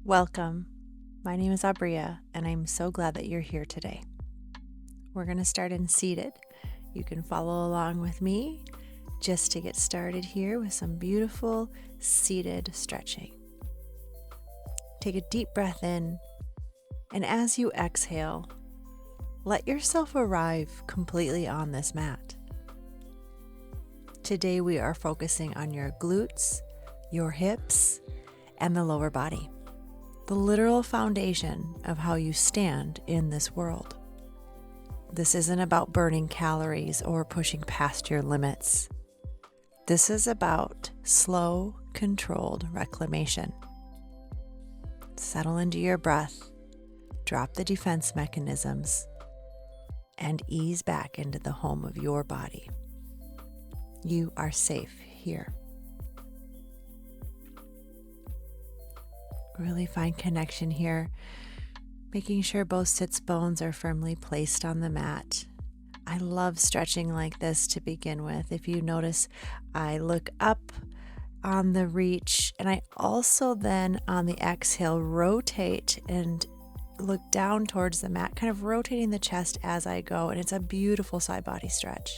Welcome. My name is Awbria, and I'm so glad that you're here today. We're going to start in seated. You can follow along with me just to get started here with some beautiful seated stretching. Take a deep breath in, and as you exhale, let yourself arrive completely on this mat. Today we are focusing on your glutes, your hips, and the lower body. The literal foundation of how you stand in this world. This isn't about burning calories or pushing past your limits. This is about slow, controlled reclamation. Settle into your breath, drop the defense mechanisms, and ease back into the home of your body. You are safe here. Really find connection here, making sure both sits bones are firmly placed on the mat. I love stretching like this to begin with. If you notice, I look up on the reach, and I also then on the exhale rotate and look down towards the mat, kind of rotating the chest as I go, and it's a beautiful side body stretch.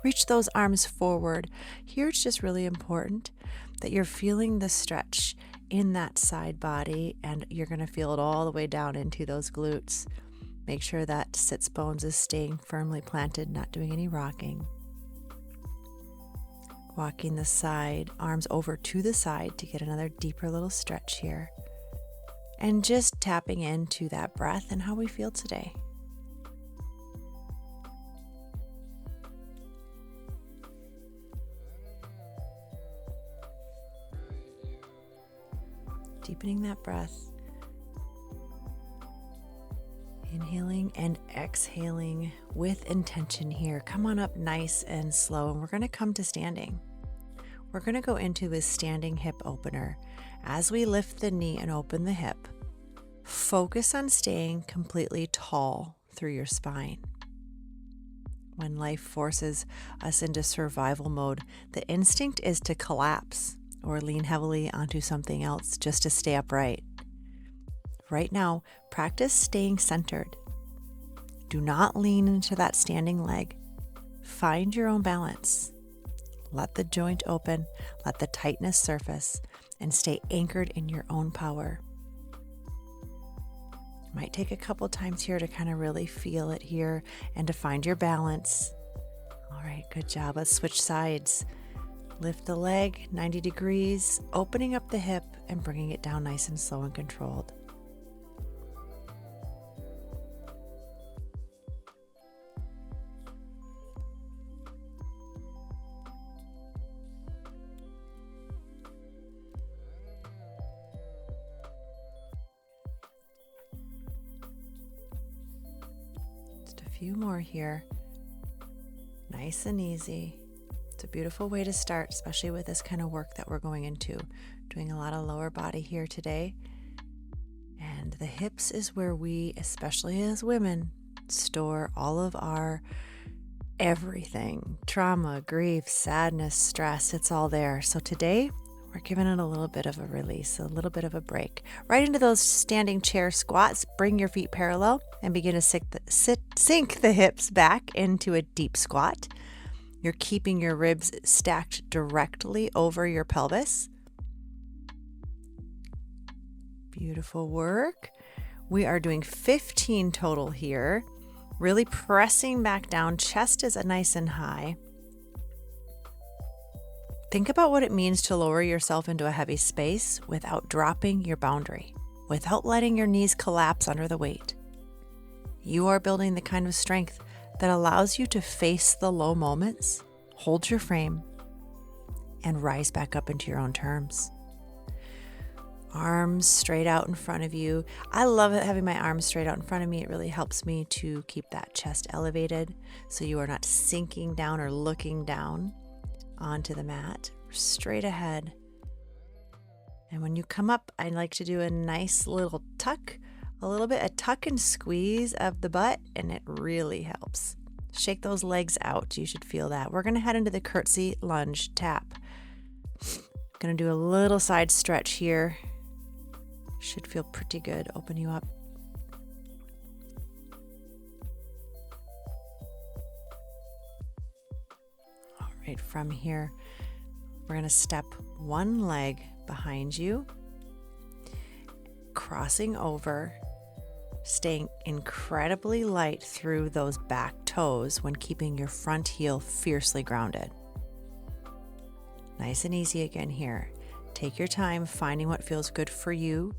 Reach those arms forward. Here it's just really important that you're feeling the stretch in that side body, and you're going to feel it all the way down into those glutes. Make sure that sits bones is staying firmly planted, not doing any rocking. Walking the side, arms over to the side to get another deeper little stretch here. And just tapping into that breath and how we feel today. Deepening that breath, inhaling and exhaling with intention here. Come on up nice and slow, and we're going to come to standing. We're going to go into a standing hip opener. As we lift the knee and open the hip, focus on staying completely tall through your spine. When life forces us into survival mode, the instinct is to collapse or lean heavily onto something else just to stay upright. Right now, practice staying centered. Do not lean into that standing leg. Find your own balance. Let the joint open, let the tightness surface, and stay anchored in your own power. It might take a couple times here to kind of really feel it here and to find your balance. All right, good job. Let's switch sides. Lift the leg 90 degrees, opening up the hip and bringing it down nice and slow and controlled. Just a few more here. Nice and easy. It's a beautiful way to start, especially with this kind of work that we're going into. Doing a lot of lower body here today. And the hips is where we, especially as women, store all of our everything. Trauma, grief, sadness, stress, it's all there. So today, we're giving it a little bit of a release, a little bit of a break. Right into those standing chair squats. Bring your feet parallel and begin to sink the hips back into a deep squat. You're keeping your ribs stacked directly over your pelvis. Beautiful work. We are doing 15 total here. Really pressing back down. Chest is nice and high. Think about what it means to lower yourself into a heavy space without dropping your boundary, without letting your knees collapse under the weight. You are building the kind of strength that allows you to face the low moments, hold your frame, and rise back up into your own terms. Arms straight out in front of you. I love it having my arms straight out in front of me. It really helps me to keep that chest elevated so you are not sinking down or looking down onto the mat. Straight ahead. And when you come up, I like to do a nice little tuck, a tuck and squeeze of the butt, and it really helps. Shake those legs out. You should feel that. We're going to head into the curtsy lunge tap. Going to do a little side stretch here. Should feel pretty good. Open you up. All right, from here, we're going to step one leg behind you, crossing over, staying incredibly light through those back toes when keeping your front heel fiercely grounded. Nice and easy again here. Take your time finding what feels good for you.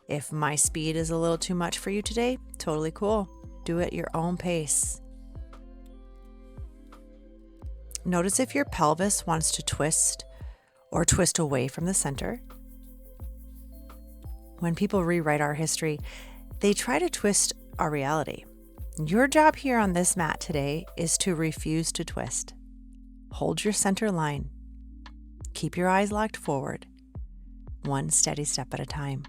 If my speed is a little too much for you today, totally cool. Do it at your own pace. Notice if your pelvis wants to twist or twist away from the center. When people rewrite our history, they try to twist our reality. Your job here on this mat today is to refuse to twist. Hold your center line. Keep your eyes locked forward, one steady step at a time.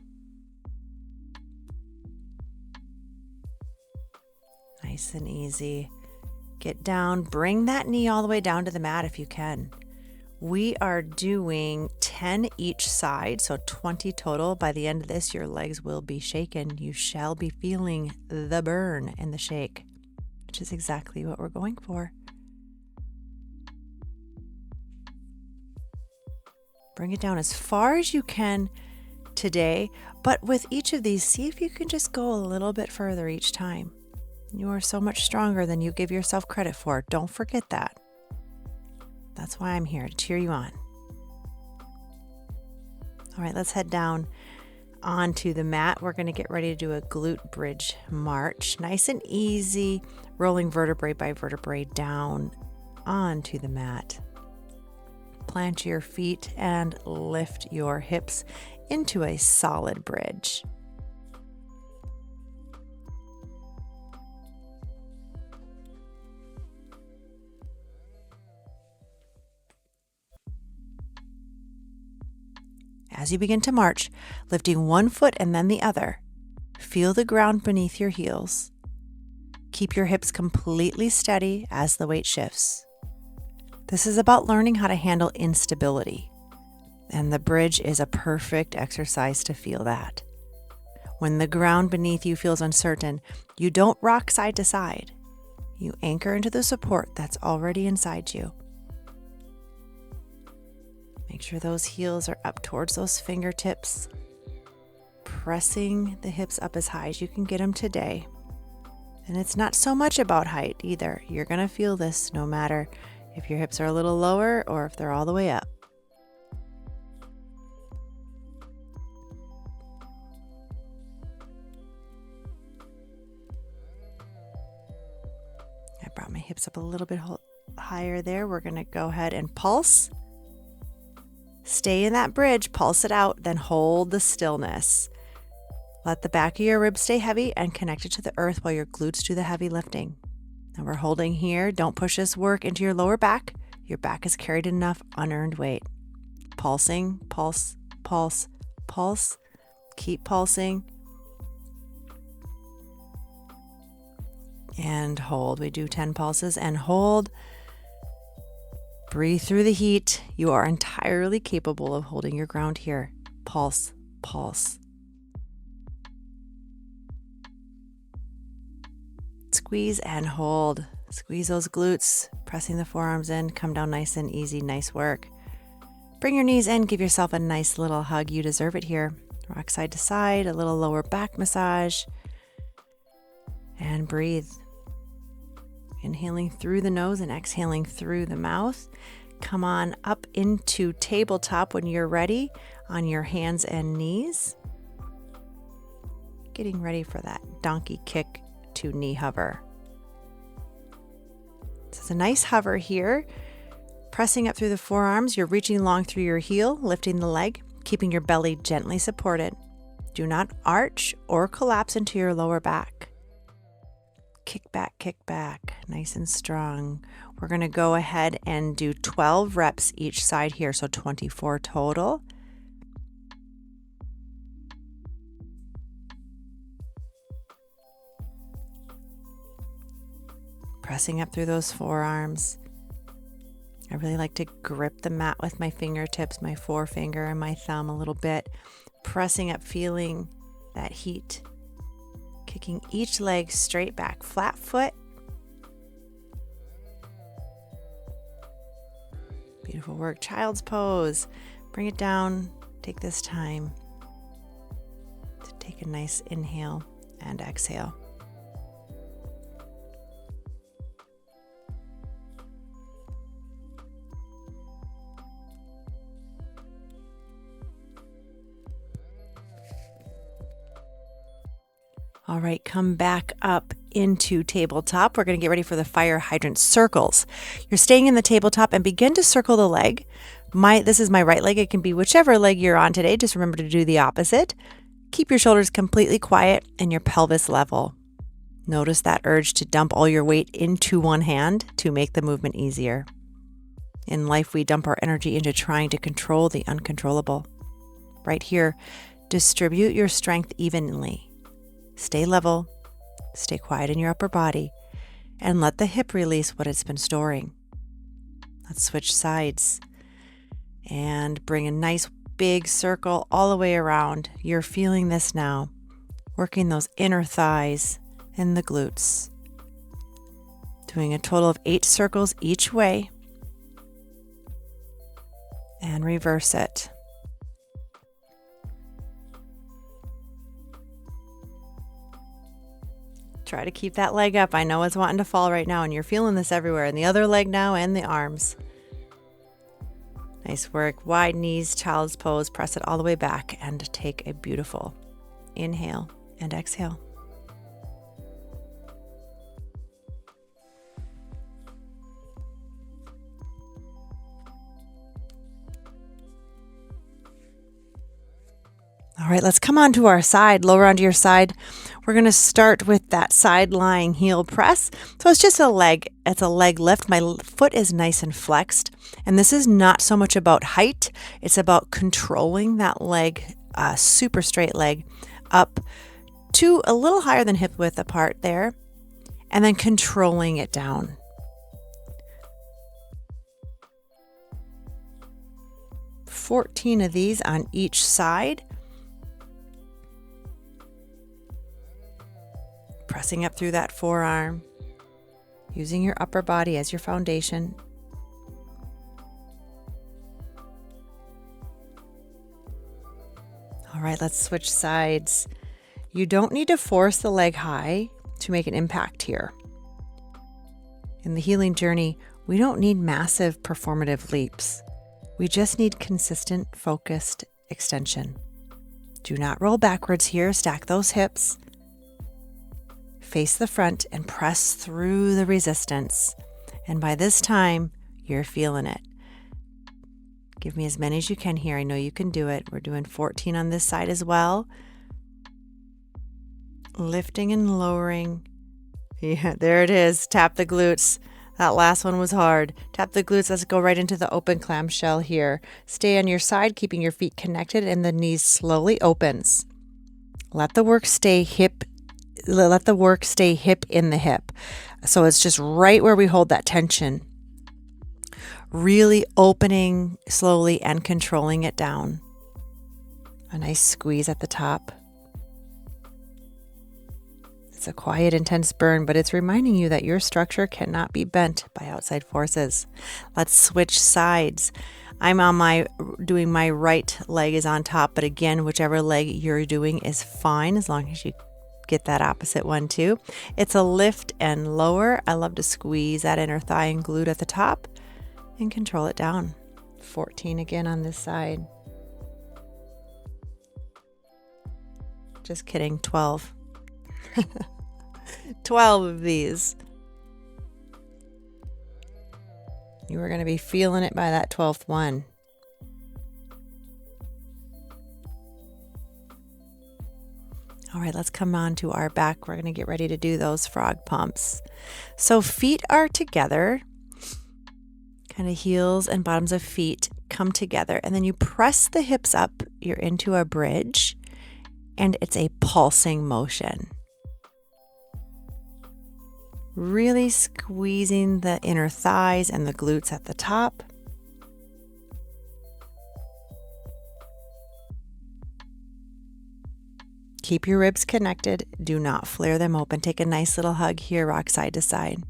Nice and easy. Get down, bring that knee all the way down to the mat if you can. We are doing 10 each side, so 20 total. By the end of this, your legs will be shaken. You shall be feeling the burn and the shake, which is exactly what we're going for. Bring it down as far as you can today, but with each of these, see if you can just go a little bit further each time. You are so much stronger than you give yourself credit for. Don't forget that. That's why I'm here, to cheer you on. All right, let's head down onto the mat. We're going to get ready to do a glute bridge march. Nice and easy, rolling vertebrae by vertebrae down onto the mat. Plant your feet and lift your hips into a solid bridge. As you begin to march, lifting one foot and then the other, feel the ground beneath your heels. Keep your hips completely steady as the weight shifts. This is about learning how to handle instability, and the bridge is a perfect exercise to feel that. When the ground beneath you feels uncertain, you don't rock side to side. You anchor into the support that's already inside you. Make sure those heels are up towards those fingertips, pressing the hips up as high as you can get them today. And it's not so much about height either. You're going to feel this no matter if your hips are a little lower or if they're all the way up. I brought my hips up a little bit higher there. We're going to go ahead and pulse. Stay in that bridge, pulse it out, then hold the stillness. Let the back of your ribs stay heavy and connected to the earth while your glutes do the heavy lifting. Now we're holding here. Don't push this work into your lower back. Your back has carried enough unearned weight. Pulsing, pulse, pulse, pulse. Keep pulsing. And hold. We do 10 pulses and hold. Breathe through the heat. You are entirely capable of holding your ground here. Pulse, pulse. Squeeze and hold. Squeeze those glutes, pressing the forearms in. Come down nice and easy. Nice work. Bring your knees in. Give yourself a nice little hug. You deserve it here. Rock side to side. A little lower back massage. And breathe. Inhaling through the nose and exhaling through the mouth. Come on up into tabletop when you're ready on your hands and knees. Getting ready for that donkey kick to knee hover. So it's a nice hover here. Pressing up through the forearms, you're reaching long through your heel, lifting the leg, keeping your belly gently supported. Do not arch or collapse into your lower back. Kick back, nice and strong. We're going to go ahead and do 12 reps each side here, so 24 total. Pressing up through those forearms. I really like to grip the mat with my fingertips, my forefinger and my thumb a little bit, pressing up, feeling that heat, kicking each leg straight back, flat foot. Beautiful work. Child's pose. Bring it down. Take this time to take a nice inhale and exhale. All right, come back up into tabletop. We're going to get ready for the fire hydrant circles. You're staying in the tabletop and begin to circle the leg. This is my right leg. It can be whichever leg you're on today. Just remember to do the opposite. Keep your shoulders completely quiet and your pelvis level. Notice that urge to dump all your weight into one hand to make the movement easier. In life, we dump our energy into trying to control the uncontrollable. Right here, distribute your strength evenly. Stay level, stay quiet in your upper body, and let the hip release what it's been storing. Let's switch sides and bring a nice big circle all the way around. You're feeling this now, working those inner thighs and the glutes. Doing a total of 8 circles each way, and reverse it. Try to keep that leg up. I know it's wanting to fall right now, and you're feeling this everywhere. And the other leg now, and the arms. Nice work. Wide knees, child's pose. Press it all the way back and take a beautiful inhale and exhale. All right, let's come onto our side, lower onto your side. We're going to start with that side lying heel press. So it's just it's a leg lift. My foot is nice and flexed. And this is not so much about height. It's about controlling that leg, super straight leg, up to a little higher than hip width apart there, and then controlling it down. $14 of these on each side. Pressing up through that forearm, using your upper body as your foundation. All right, let's switch sides. You don't need to force the leg high to make an impact here. In the healing journey, we don't need massive performative leaps. We just need consistent, focused extension. Do not roll backwards here. Stack those hips. Face the front and press through the resistance. And by this time, you're feeling it. Give me as many as you can here. I know you can do it. We're doing 14 on this side as well. Lifting and lowering. Yeah, there it is. Tap the glutes. That last one was hard. Tap the glutes. Let's go right into the open clamshell here. Stay on your side, keeping your feet connected, and the knees slowly opens. Let the work stay hip in the hip. So it's just right where we hold that tension. Really opening slowly and controlling it down. A nice squeeze at the top. It's a quiet, intense burn, but it's reminding you that your structure cannot be bent by outside forces. Let's switch sides. I'm doing my right leg is on top, but again, whichever leg you're doing is fine as long as you get that opposite one too. It's a lift and lower. I love to squeeze that inner thigh and glute at the top and control it down. 14 again on this side. Just kidding, 12. 12 of these. You are going to be feeling it by that 12th one. All right, let's come on to our back. We're going to get ready to do those frog pumps. So feet are together, kind of heels and bottoms of feet come together, and then you press the hips up. You're into a bridge, and it's a pulsing motion. Really squeezing the inner thighs and the glutes at the top. Keep your ribs connected. Do not flare them open. Take a nice little hug here, rock side to side.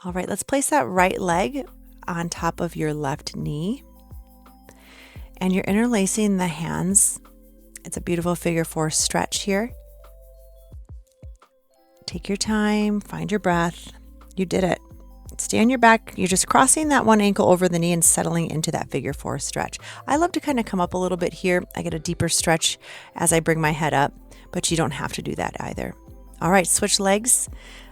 All right, let's place that right leg on top of your left knee. And you're interlacing the hands. It's a beautiful figure 4 stretch here. Take your time, find your breath. You did it. Stay on your back. You're just crossing that one ankle over the knee and settling into that figure 4 stretch. I love to kind of come up a little bit here. I get a deeper stretch as I bring my head up, but you don't have to do that either. All right, switch legs.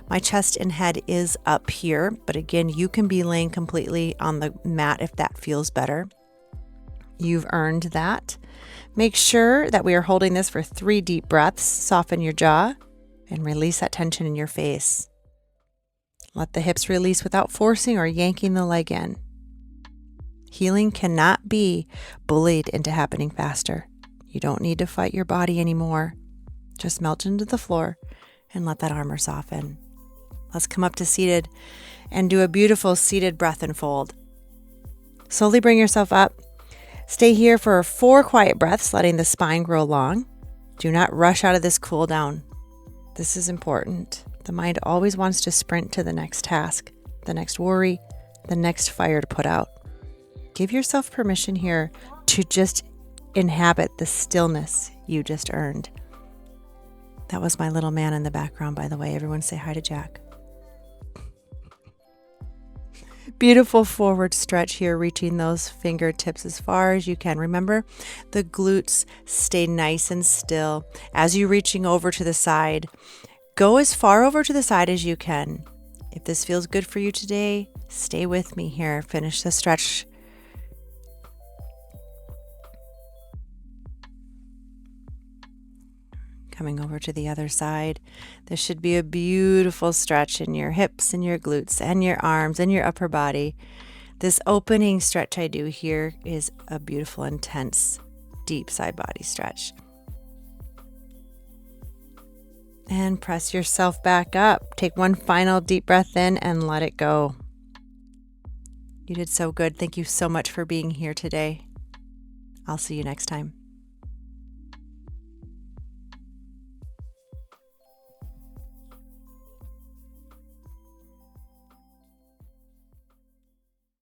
My chest and head is up here, but again, you can be laying completely on the mat if that feels better. You've earned that. Make sure that we are holding this for 3 deep breaths. Soften your jaw and release that tension in your face. Let the hips release without forcing or yanking the leg in. Healing cannot be bullied into happening faster. You don't need to fight your body anymore. Just melt into the floor and let that armor soften. Let's come up to seated and do a beautiful seated breath and fold. Slowly bring yourself up. Stay here for 4 quiet breaths, letting the spine grow long. Do not rush out of this cool down. This is important. The mind always wants to sprint to the next task, the next worry, the next fire to put out. Give yourself permission here to just inhabit the stillness you just earned. That was my little man in the background, by the way. Everyone say hi to Jack. Beautiful forward stretch here, reaching those fingertips as far as you can. Remember, the glutes stay nice and still. As you're reaching over to the side, go as far over to the side as you can. If this feels good for you today, stay with me here. Finish the stretch. Coming over to the other side. This should be a beautiful stretch in your hips and your glutes and your arms and your upper body. This opening stretch I do here is a beautiful, intense, deep side body stretch. And press yourself back up. Take one final deep breath in and let it go. You did so good. Thank you so much for being here today. I'll see you next time.